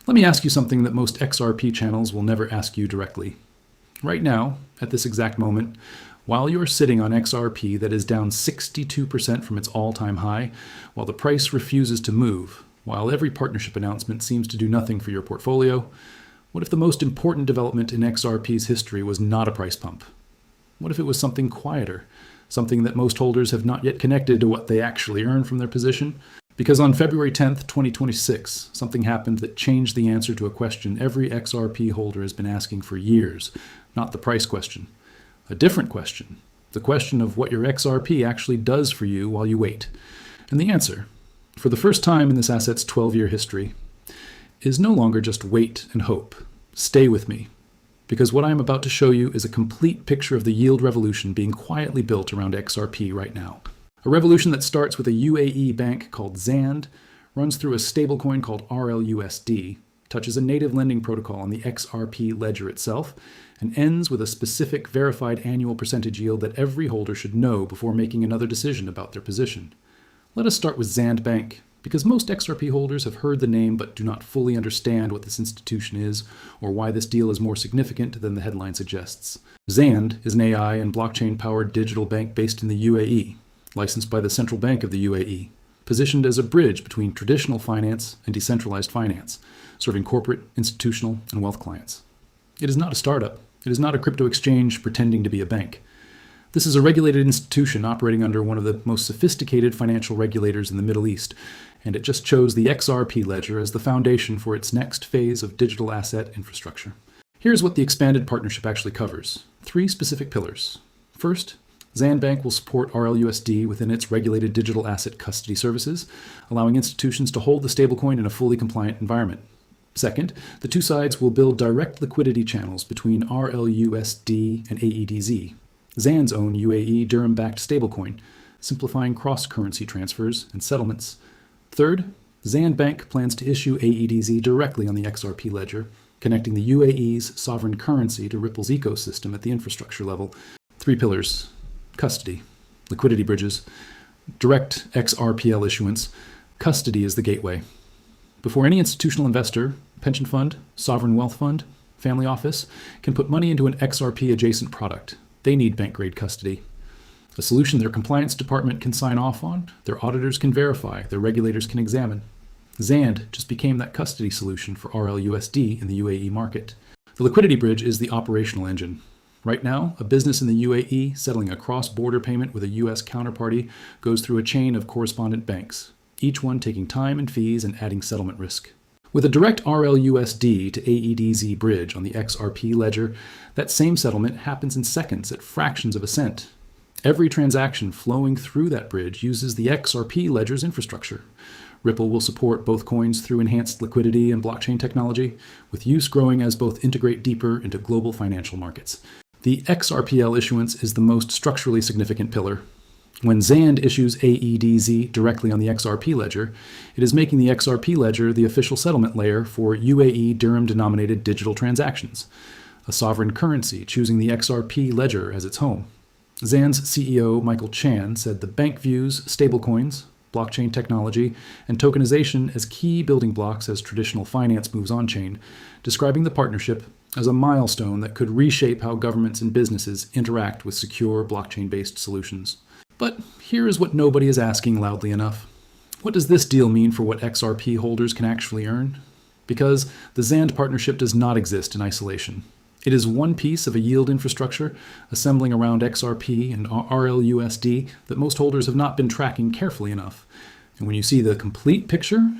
Let me ask you something that most XRP channels will never ask you directly. Right now, at this exact moment, while you're sitting on XRP that is down 62% from its all-time high, while the price refuses to move, while every partnership announcement seems to do nothing for your portfolio, what if the most important development in XRP's history was not a price pump? What if it was something quieter, something that most holders have not yet connected to what they actually earn from their position? Because on February 10th, 2026, something happened that changed the answer to a question every XRP holder has been asking for years, not the price question. A different question, the question of what your XRP actually does for you while you wait. And the answer, for the first time in this asset's 12-year history, is no longer just wait and hope. Stay with me, because what I am about to show you is a complete picture of the yield revolution being quietly built around XRP right now. A revolution that starts with a UAE bank called Zand, runs through a stablecoin called RLUSD, touches a native lending protocol on the XRP ledger itself, and ends with a specific verified annual percentage yield that every holder should know before making another decision about their position. Let us start with Zand Bank, because most XRP holders have heard the name but do not fully understand what this institution is or why this deal is more significant than the headline suggests. Zand is an AI and blockchain-powered digital bank based in the UAE, licensed by the Central Bank of the UAE, positioned as a bridge between traditional finance and decentralized finance, serving corporate, institutional, and wealth clients. It is not a startup. It is not a crypto exchange pretending to be a bank. This is a regulated institution operating under one of the most sophisticated financial regulators in the Middle East, and it just chose the XRP ledger as the foundation for its next phase of digital asset infrastructure. Here's what the expanded partnership actually covers. 3 specific pillars. First, Zand Bank will support RLUSD within its regulated digital asset custody services, allowing institutions to hold the stablecoin in a fully compliant environment. Second, the two sides will build direct liquidity channels between RLUSD and AEDZ, Zand's own UAE dirham-backed stablecoin, simplifying cross-currency transfers and settlements. Third, Zand Bank plans to issue AEDZ directly on the XRP ledger, connecting the UAE's sovereign currency to Ripple's ecosystem at the infrastructure level. 3 pillars: custody, liquidity bridges, direct XRPL issuance. Custody is the gateway. Before any institutional investor, pension fund, sovereign wealth fund, family office can put money into an XRP adjacent product, they need bank-grade custody. A solution their compliance department can sign off on, their auditors can verify, their regulators can examine. Zand just became that custody solution for RLUSD in the UAE market. The liquidity bridge is the operational engine. Right now, a business in the UAE settling a cross-border payment with a US counterparty goes through a chain of correspondent banks, each one taking time and fees and adding settlement risk. With a direct RLUSD to AEDZ bridge on the XRP ledger, that same settlement happens in seconds at fractions of a cent. Every transaction flowing through that bridge uses the XRP ledger's infrastructure. Ripple will support both coins through enhanced liquidity and blockchain technology, with use growing as both integrate deeper into global financial markets. The XRPL issuance is the most structurally significant pillar. When Zand issues AEDZ directly on the XRP ledger, it is making the XRP ledger the official settlement layer for UAE dirham-denominated digital transactions, a sovereign currency choosing the XRP ledger as its home. Zand's CEO, Michael Chang, said the bank views stablecoins, blockchain technology, and tokenization as key building blocks as traditional finance moves on-chain, describing the partnership as a milestone that could reshape how governments and businesses interact with secure blockchain-based solutions. But here is what nobody is asking loudly enough. What does this deal mean for what XRP holders can actually earn? Because the Zand partnership does not exist in isolation. It is one piece of a yield infrastructure assembling around XRP and RLUSD that most holders have not been tracking carefully enough. And when you see the complete picture,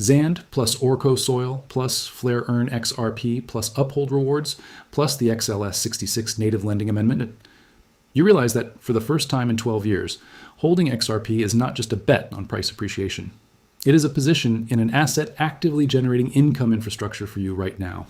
Zand plus Orco Soil plus Flare Earn XRP plus Uphold rewards plus the XLS 66 native lending amendment, you realize that for the first time in 12 years, holding XRP is not just a bet on price appreciation. It is a position in an asset actively generating income infrastructure for you right now.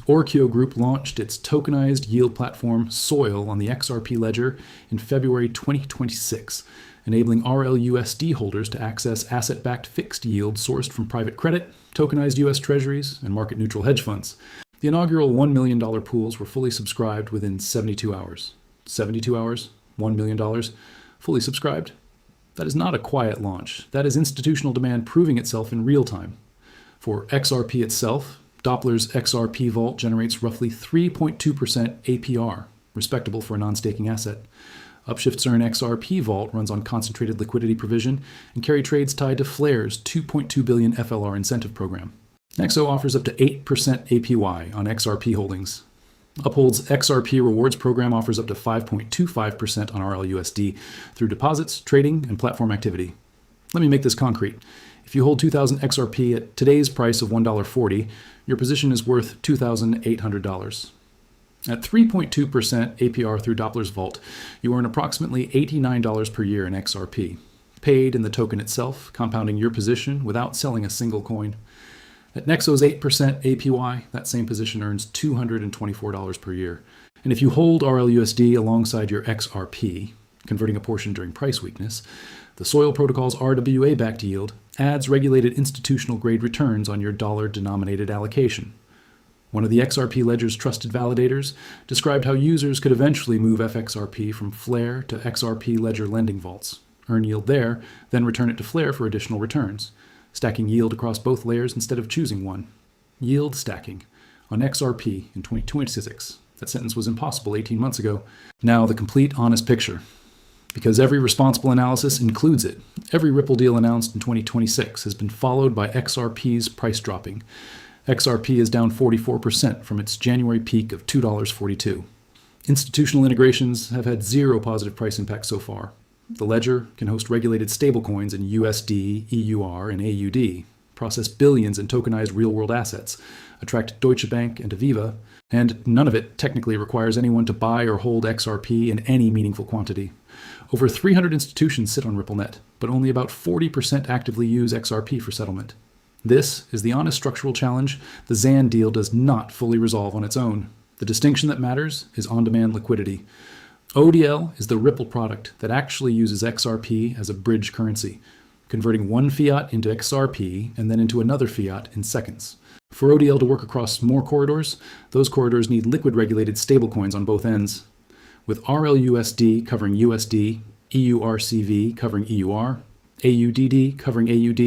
Orcio Group launched its tokenized yield platform Soil on the XRP ledger in February 2026, enabling RLUSD holders to access asset-backed fixed yield sourced from private credit, tokenized US treasuries, and market-neutral hedge funds. The inaugural $1 million pools were fully subscribed within 72 hours. 72 hours, $1 million, fully subscribed. That is not a quiet launch. That is institutional demand proving itself in real time. For XRP itself, Doppler's XRP vault generates roughly 3.2% APR, respectable for a non-staking asset. Upshift's Earn XRP vault runs on concentrated liquidity provision and carry trades tied to Flare's $2.2 billion FLR incentive program. Nexo offers up to 8% APY on XRP holdings. Uphold's XRP rewards program offers up to 5.25% on RLUSD through deposits, trading, and platform activity. Let me make this concrete. If you hold 2,000 XRP at today's price of $1.40, your position is worth $2,800. At 3.2% APR through Doppler's vault, you earn approximately $89 per year in XRP, paid in the token itself, compounding your position without selling a single coin. At Nexo's 8% APY, that same position earns $224 per year. And if you hold RLUSD alongside your XRP, converting a portion during price weakness, the Soil Protocol's RWA-backed yield adds regulated institutional grade returns on your dollar-denominated allocation. One of the XRP Ledger's trusted validators described how users could eventually move FXRP from Flare to XRP Ledger lending vaults, earn yield there, then return it to Flare for additional returns, stacking yield across both layers instead of choosing one. Yield stacking on XRP in 2026. That sentence was impossible 18 months ago. Now the complete honest picture. Because every responsible analysis includes it. Every Ripple deal announced in 2026 has been followed by XRP's price dropping. XRP is down 44% from its January peak of $2.42. Institutional integrations have had zero positive price impact so far. The ledger can host regulated stablecoins in USD, EUR, and AUD, process billions in tokenized real-world assets, attract Deutsche Bank and Aviva, and none of it technically requires anyone to buy or hold XRP in any meaningful quantity. Over 300 institutions sit on RippleNet, but only about 40% actively use XRP for settlement. This is the honest structural challenge the Zand deal does not fully resolve on its own. The distinction that matters is on-demand liquidity. ODL is the Ripple product that actually uses XRP as a bridge currency, converting one fiat into XRP and then into another fiat in seconds. For ODL to work across more corridors, those corridors need liquid-regulated stablecoins on both ends. With RLUSD covering USD, EURCV covering EUR, AUDD covering AUD,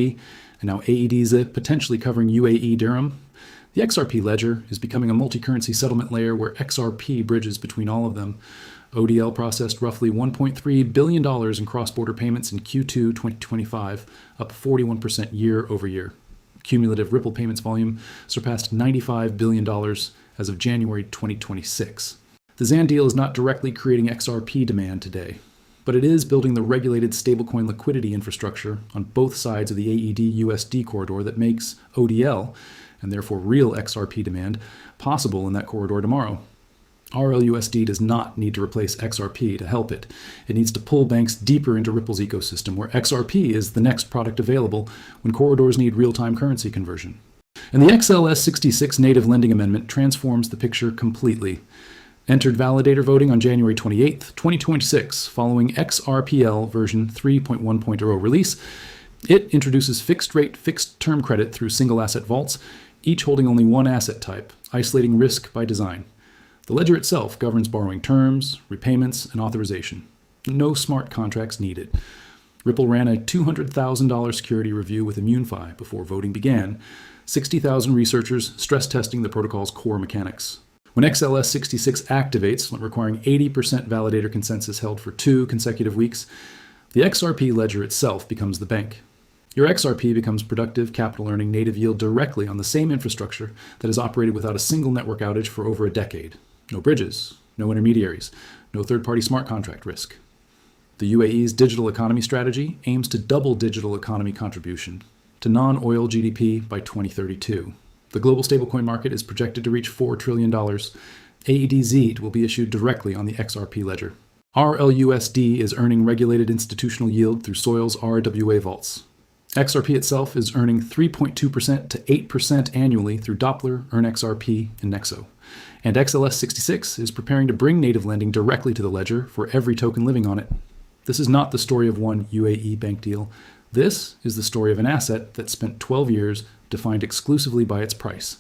and now AED-ZIP potentially covering UAE dirham, the XRP ledger is becoming a multi-currency settlement layer where XRP bridges between all of them. ODL processed roughly $1.3 billion in cross-border payments in Q2 2025, up 41% year over year. Cumulative Ripple payments volume surpassed $95 billion as of January 2026. The Zand deal is not directly creating XRP demand today, but it is building the regulated stablecoin liquidity infrastructure on both sides of the AED-USD corridor that makes ODL, and therefore real XRP demand, possible in that corridor tomorrow. RLUSD does not need to replace XRP to help it. It needs to pull banks deeper into Ripple's ecosystem, where XRP is the next product available when corridors need real-time currency conversion. And the XLS66 native lending amendment transforms the picture completely. Entered validator voting on January 28, 2026, following XRPL version 3.1.0 release. It introduces fixed-rate, fixed-term credit through single-asset vaults, each holding only one asset type, isolating risk by design. The ledger itself governs borrowing terms, repayments, and authorization. No smart contracts needed. Ripple ran a $200,000 security review with ImmuneFi before voting began, 60,000 researchers stress testing the protocol's core mechanics. When XLS66 activates, requiring 80% validator consensus held for 2 consecutive weeks, the XRP ledger itself becomes the bank. Your XRP becomes productive, capital-earning native yield directly on the same infrastructure that has operated without a single network outage for over a decade. No bridges, no intermediaries, no third-party smart contract risk. The UAE's digital economy strategy aims to double digital economy contribution to non-oil GDP by 2032. The global stablecoin market is projected to reach $4 trillion. AED-ZEET will be issued directly on the XRP ledger. RLUSD is earning regulated institutional yield through Soil's RWA vaults. XRP itself is earning 3.2% to 8% annually through Doppler, EarnXRP, and Nexo. And XLS66 is preparing to bring native lending directly to the ledger for every token living on it. This is not the story of one UAE bank deal. This is the story of an asset that spent 12 years defined exclusively by its price,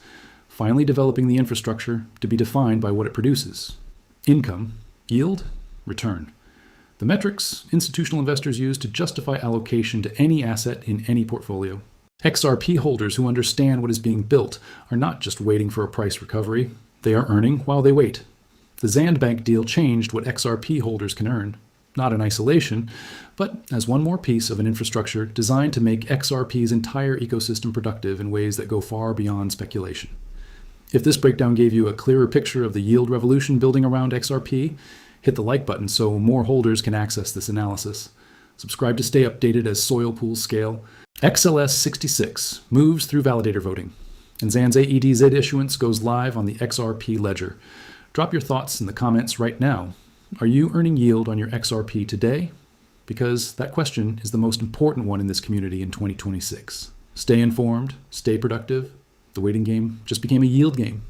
finally developing the infrastructure to be defined by what it produces. Income, yield, return. The metrics institutional investors use to justify allocation to any asset in any portfolio. XRP holders who understand what is being built are not just waiting for a price recovery, they are earning while they wait. The Zand Bank deal changed what XRP holders can earn, not in isolation, but as one more piece of an infrastructure designed to make XRP's entire ecosystem productive in ways that go far beyond speculation. If this breakdown gave you a clearer picture of the yield revolution building around XRP, hit the like button so more holders can access this analysis. Subscribe to stay updated as soil pools scale. XLS 66 moves through validator voting, and Zand's AEDZ issuance goes live on the XRP ledger. Drop your thoughts in the comments right now. Are you earning yield on your XRP today? Because that question is the most important one in this community in 2026. Stay informed, stay productive. The waiting game just became a yield game.